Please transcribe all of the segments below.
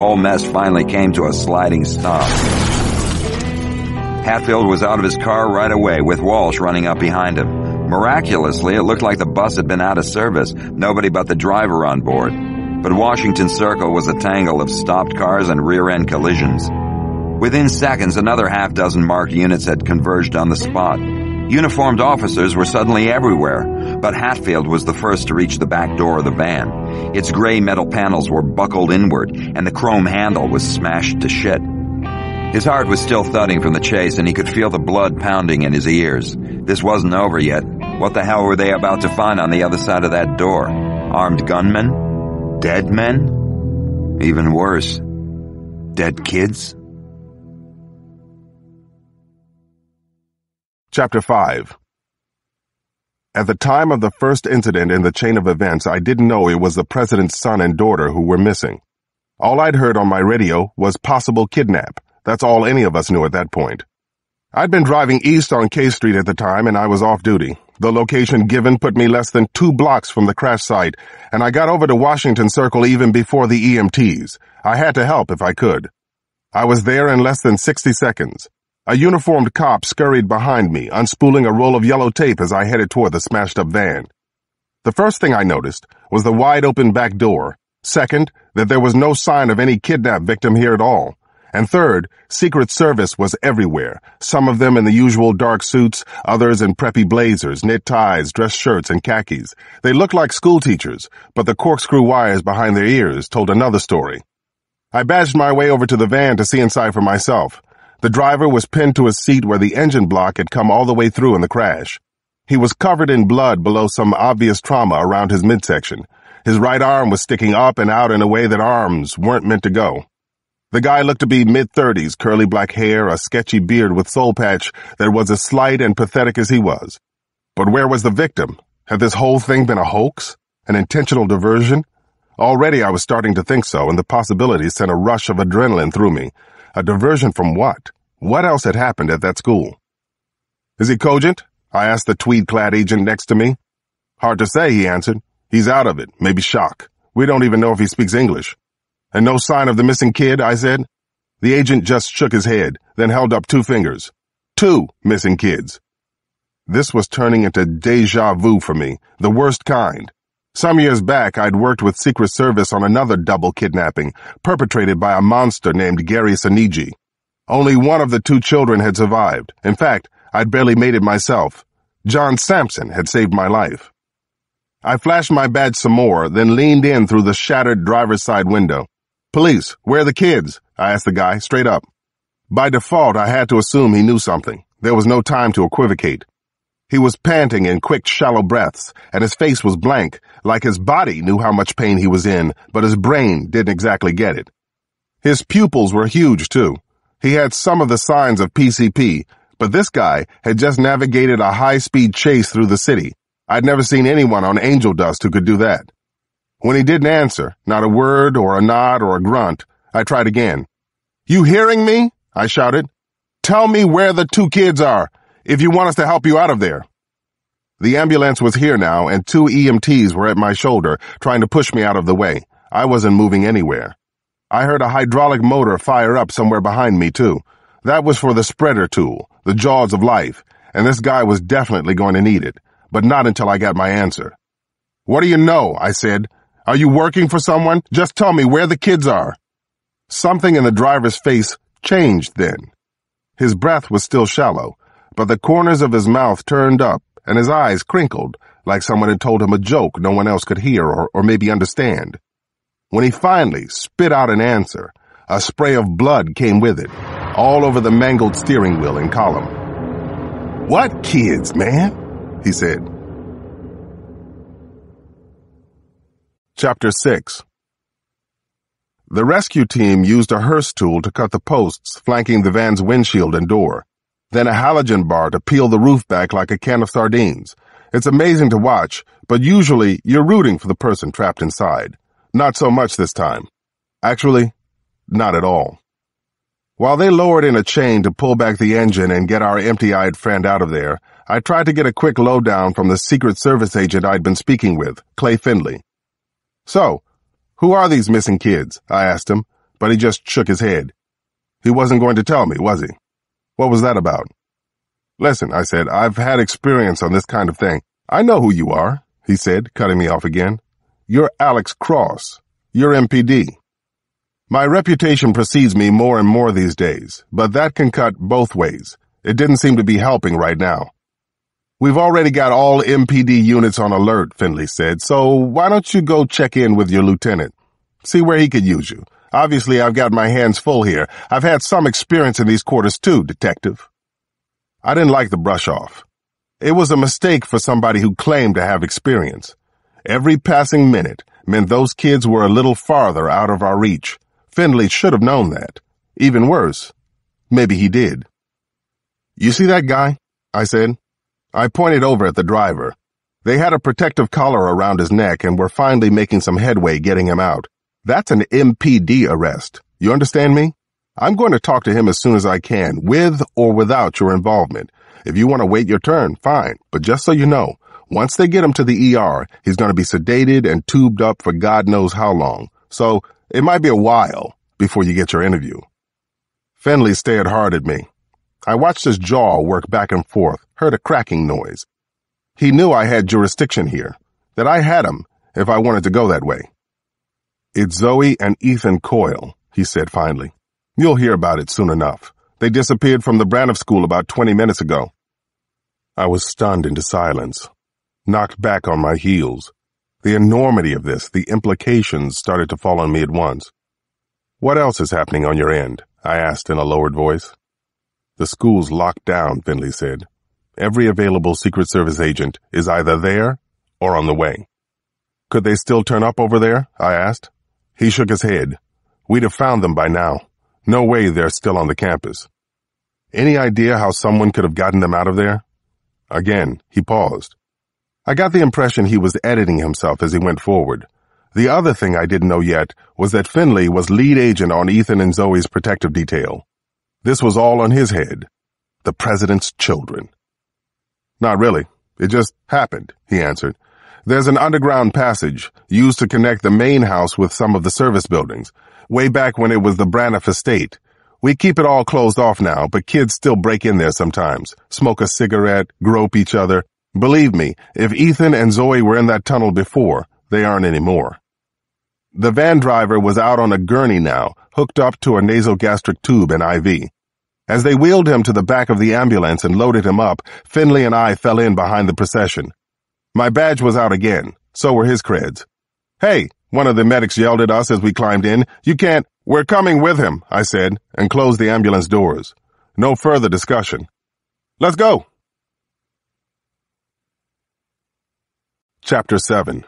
whole mess finally came to a sliding stop. Hatfield was out of his car right away, with Walsh running up behind him. Miraculously, it looked like the bus had been out of service, nobody but the driver on board. But Washington Circle was a tangle of stopped cars and rear-end collisions. Within seconds, another half-dozen marked units had converged on the spot. Uniformed officers were suddenly everywhere, but Hatfield was the first to reach the back door of the van. Its gray metal panels were buckled inward, and the chrome handle was smashed to shit. His heart was still thudding from the chase, and he could feel the blood pounding in his ears. This wasn't over yet. What the hell were they about to find on the other side of that door? Armed gunmen? Dead men? Even worse, dead kids? Chapter 5. At the time of the first incident in the chain of events, I didn't know it was the president's son and daughter who were missing. All I'd heard on my radio was possible kidnap. That's all any of us knew at that point. I'd been driving east on K Street at the time, and I was off duty. The location given put me less than 2 blocks from the crash site, and I got over to Washington Circle even before the EMTs. I had to help if I could. I was there in less than 60 seconds. A uniformed cop scurried behind me, unspooling a roll of yellow tape as I headed toward the smashed-up van. The first thing I noticed was the wide-open back door. Second, that there was no sign of any kidnap victim here at all. And third, Secret Service was everywhere, some of them in the usual dark suits, others in preppy blazers, knit ties, dress shirts, and khakis. They looked like school teachers, but the corkscrew wires behind their ears told another story. I badged my way over to the van to see inside for myself. The driver was pinned to his seat where the engine block had come all the way through in the crash. He was covered in blood below some obvious trauma around his midsection. His right arm was sticking up and out in a way that arms weren't meant to go. The guy looked to be mid-30s, curly black hair, a sketchy beard with soul patch that was as slight and pathetic as he was. But where was the victim? Had this whole thing been a hoax? An intentional diversion? Already I was starting to think so, and the possibility sent a rush of adrenaline through me. A diversion from what? What else had happened at that school? "Is he cogent?" I asked the tweed-clad agent next to me. "Hard to say," he answered. "He's out of it, maybe shock. We don't even know if he speaks English." "And no sign of the missing kid?" I said. The agent just shook his head, then held up 2 fingers. 2 missing kids. This was turning into deja vu for me, the worst kind. Some years back, I'd worked with Secret Service on another double kidnapping, perpetrated by a monster named Gary Sinigi. Only one of the 2 children had survived. In fact, I'd barely made it myself. John Sampson had saved my life. I flashed my badge some more, then leaned in through the shattered driver's side window. "Police, where are the kids?" I asked the guy, straight up. By default, I had to assume he knew something. There was no time to equivocate. He was panting in quick, shallow breaths, and his face was blank, like his body knew how much pain he was in, but his brain didn't exactly get it. His pupils were huge, too. He had some of the signs of PCP, but this guy had just navigated a high-speed chase through the city. I'd never seen anyone on angel dust who could do that. When he didn't answer, not a word or a nod or a grunt, I tried again. "You hearing me?" I shouted. "Tell me where the 2 kids are, if you want us to help you out of there." The ambulance was here now, and 2 EMTs were at my shoulder, trying to push me out of the way. I wasn't moving anywhere. I heard a hydraulic motor fire up somewhere behind me, too. That was for the spreader tool, the jaws of life, and this guy was definitely going to need it, but not until I got my answer. "What do you know?" I said. "Are you working for someone? Just tell me where the kids are." Something in the driver's face changed then. His breath was still shallow, but the corners of his mouth turned up, and his eyes crinkled, like someone had told him a joke no one else could hear or maybe understand. When he finally spit out an answer, a spray of blood came with it, all over the mangled steering wheel and column. "What kids, man?" he said. Chapter 6. The rescue team used a hearse tool to cut the posts flanking the van's windshield and door, then a halogen bar to peel the roof back like a can of sardines. It's amazing to watch, but usually you're rooting for the person trapped inside. Not so much this time. Actually, not at all. While they lowered in a chain to pull back the engine and get our empty-eyed friend out of there, I tried to get a quick lowdown from the Secret Service agent I'd been speaking with, Clay Findley. "So, who are these missing kids?" I asked him, but he just shook his head. He wasn't going to tell me, was he? What was that about? Listen, I said, I've had experience on this kind of thing. I know who you are, he said, cutting me off again. You're Alex Cross. You're MPD. My reputation precedes me more and more these days, but that can cut both ways. It didn't seem to be helping right now. We've already got all MPD units on alert, Finley said, so why don't you go check in with your lieutenant? See where he could use you. Obviously, I've got my hands full here. I've had some experience in these quarters too, detective. I didn't like the brush off. It was a mistake for somebody who claimed to have experience. Every passing minute meant those kids were a little farther out of our reach. Finley should have known that. Even worse, maybe he did. You see that guy? I said. I pointed over at the driver. They had a protective collar around his neck and were finally making some headway getting him out. That's an MPD arrest. You understand me? I'm going to talk to him as soon as I can, with or without your involvement. If you want to wait your turn, fine. But just so you know, once they get him to the ER, he's going to be sedated and tubed up for God knows how long. So it might be a while before you get your interview. Finley stared hard at me. I watched his jaw work back and forth, heard a cracking noise. He knew I had jurisdiction here, that I had him if I wanted to go that way. It's Zoe and Ethan Coyle, he said finally. You'll hear about it soon enough. They disappeared from the Braniff school about 20 minutes ago. I was stunned into silence, knocked back on my heels. The enormity of this, the implications started to fall on me at once. What else is happening on your end? I asked in a lowered voice. The school's locked down, Finley said. Every available Secret Service agent is either there or on the way. Could they still turn up over there? I asked. He shook his head. We'd have found them by now. No way they're still on the campus. Any idea how someone could have gotten them out of there? Again, he paused. I got the impression he was editing himself as he went forward. The other thing I didn't know yet was that Finley was lead agent on Ethan and Zoe's protective detail. This was all on his head. The president's children. Not really. It just happened, he answered. There's an underground passage used to connect the main house with some of the service buildings. Way back when it was the Braniff estate. We keep it all closed off now, but kids still break in there sometimes, smoke a cigarette, grope each other. Believe me, if Ethan and Zoe were in that tunnel before, they aren't anymore. The van driver was out on a gurney now, hooked up to a nasogastric tube and IV. As they wheeled him to the back of the ambulance and loaded him up, Finley and I fell in behind the procession. My badge was out again, so were his creds. Hey! One of the medics yelled at us as we climbed in. You can't. We're coming with him, I said, and closed the ambulance doors. No further discussion. Let's go. Chapter 7.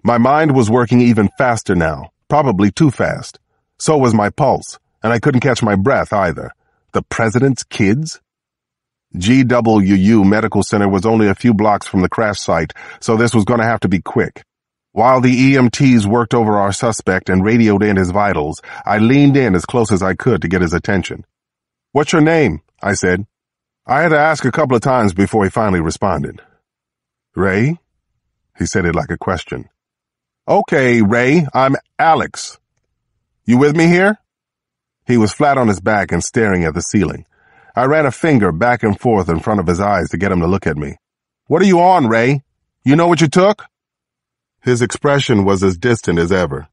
My mind was working even faster now, probably too fast. So was my pulse, and I couldn't catch my breath either. The president's kids? GWU Medical Center was only a few blocks from the crash site, so this was going to have to be quick. While the EMTs worked over our suspect and radioed in his vitals, I leaned in as close as I could to get his attention. What's your name? I said. I had to ask a couple of times before he finally responded. Ray? He said it like a question. Okay, Ray, I'm Alex. You with me here? He was flat on his back and staring at the ceiling. I ran a finger back and forth in front of his eyes to get him to look at me. What are you on, Ray? You know what you took? His expression was as distant as ever.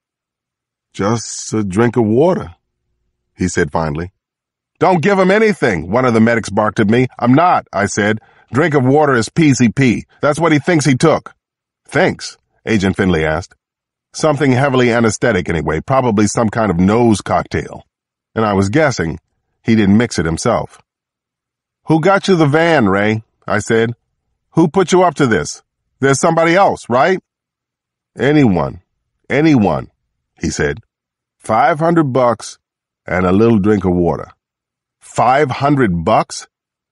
Just a drink of water, he said finally. Don't give him anything, one of the medics barked at me. I'm not, I said. Drink of water is PCP. That's what he thinks he took. Thinks? Agent Finley asked. Something heavily anesthetic anyway, probably some kind of nose cocktail. And I was guessing he didn't mix it himself. Who got you the van, Ray? I said. Who put you up to this? There's somebody else, right? Anyone, he said. $500 and a little drink of water. $500?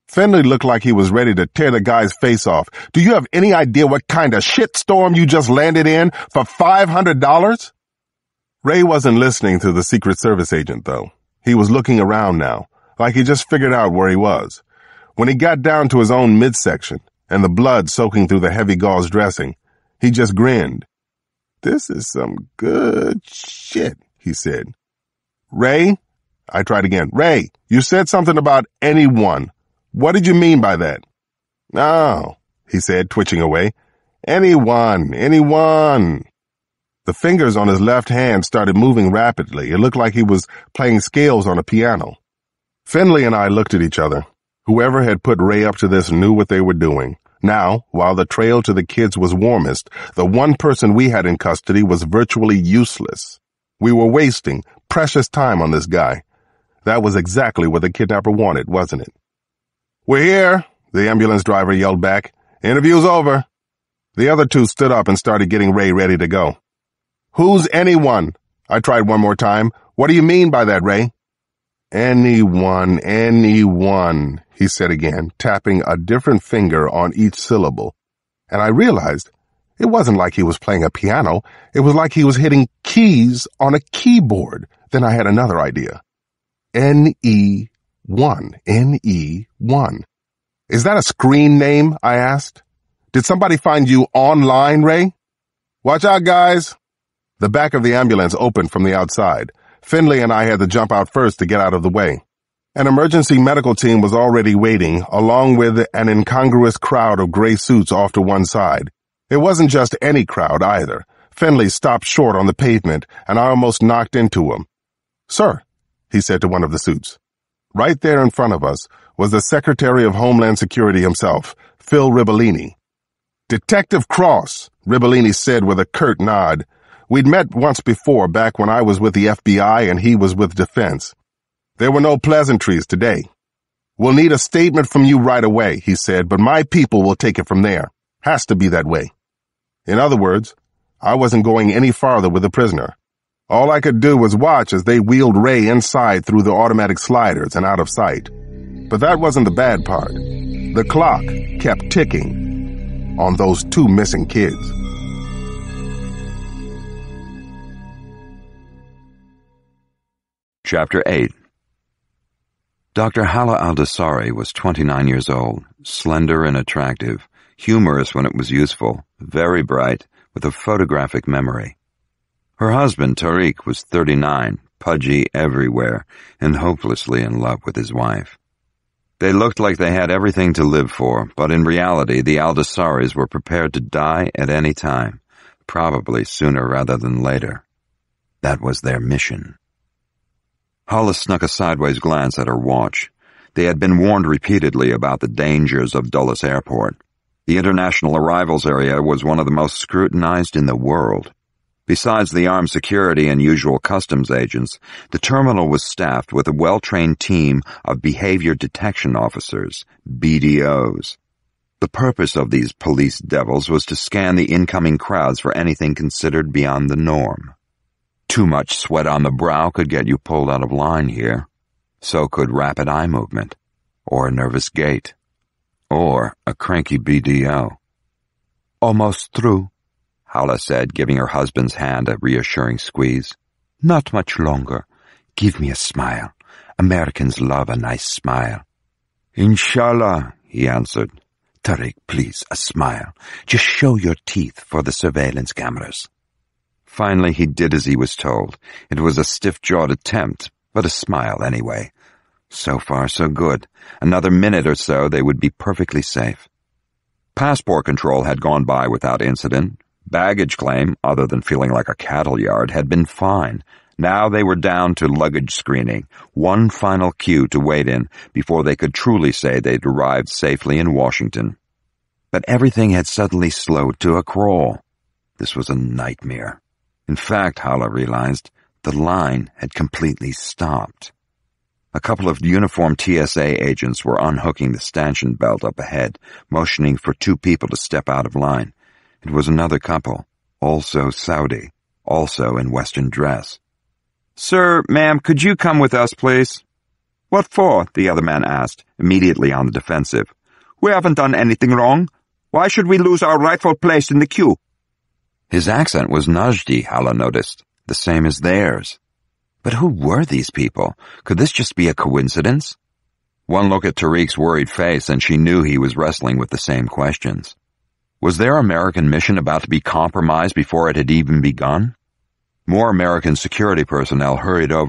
Finley looked like he was ready to tear the guy's face off. Do you have any idea what kind of shitstorm you just landed in for $500? Ray wasn't listening to the Secret Service agent, though. He was looking around now, like he just figured out where he was. When he got down to his own midsection and the blood soaking through the heavy gauze dressing, he just grinned. This is some good shit, he said. Ray? I tried again. Ray, you said something about anyone. What did you mean by that? Oh, he said, twitching away. Anyone. The fingers on his left hand started moving rapidly. It looked like he was playing scales on a piano. Finley and I looked at each other. Whoever had put Ray up to this knew what they were doing. Now, while the trail to the kids was warmest, the one person we had in custody was virtually useless. We were wasting precious time on this guy. That was exactly what the kidnapper wanted, wasn't it? We're here, the ambulance driver yelled back. Interview's over. The other two stood up and started getting Ray ready to go. Who's anyone? I tried one more time. What do you mean by that, Ray? Anyone, he said again, tapping a different finger on each syllable. And I realized it wasn't like he was playing a piano. It was like he was hitting keys on a keyboard. Then I had another idea. N-E-1. Is that a screen name? I asked. Did somebody find you online, Ray? Watch out, guys. The back of the ambulance opened from the outside. Finley and I had to jump out first to get out of the way. An emergency medical team was already waiting, along with an incongruous crowd of gray suits off to one side. It wasn't just any crowd either. Finley stopped short on the pavement, and I almost knocked into him. Sir, he said to one of the suits. Right there in front of us was the Secretary of Homeland Security himself, Phil Ribellini. Detective Cross, Ribellini said with a curt nod. We'd met once before, back when I was with the FBI and he was with Defense. There were no pleasantries today. We'll need a statement from you right away, he said, but my people will take it from there. Has to be that way. In other words, I wasn't going any farther with the prisoner. All I could do was watch as they wheeled Ray inside through the automatic sliders and out of sight. But that wasn't the bad part. The clock kept ticking on those two missing kids. Chapter 8. Dr. Hala Al-Dasari was 29 years old, slender and attractive, humorous when it was useful, very bright, with a photographic memory. Her husband, Tariq, was 39, pudgy everywhere, and hopelessly in love with his wife. They looked like they had everything to live for, but in reality the Al-Dasaris were prepared to die at any time, probably sooner rather than later. That was their mission. Hala snuck a sideways glance at her watch. They had been warned repeatedly about the dangers of Dulles Airport. The international arrivals area was one of the most scrutinized in the world. Besides the armed security and usual customs agents, the terminal was staffed with a well-trained team of behavior detection officers, BDOs. The purpose of these police devils was to scan the incoming crowds for anything considered beyond the norm. Too much sweat on the brow could get you pulled out of line here. So could rapid eye movement, or a nervous gait, or a cranky BDO. Almost through, Hala said, giving her husband's hand a reassuring squeeze. Not much longer. Give me a smile. Americans love a nice smile. Inshallah, he answered. Tariq, please, a smile. Just show your teeth for the surveillance cameras. Finally, he did as he was told. It was a stiff-jawed attempt, but a smile anyway. So far, so good. Another minute or so, they would be perfectly safe. Passport control had gone by without incident. Baggage claim, other than feeling like a cattle yard, had been fine. Now they were down to luggage screening, one final queue to wait in before they could truly say they'd arrived safely in Washington. But everything had suddenly slowed to a crawl. This was a nightmare. In fact, Hala realized, the line had completely stopped. A couple of uniformed TSA agents were unhooking the stanchion belt up ahead, motioning for two people to step out of line. It was another couple, also Saudi, also in Western dress. Sir, ma'am, could you come with us, please? What for? The other man asked, immediately on the defensive. We haven't done anything wrong. Why should we lose our rightful place in the queue? His accent was Najdi, Hala noticed, the same as theirs. But who were these people? Could this just be a coincidence? One look at Tariq's worried face and she knew he was wrestling with the same questions. Was their American mission about to be compromised before it had even begun? More American security personnel hurried over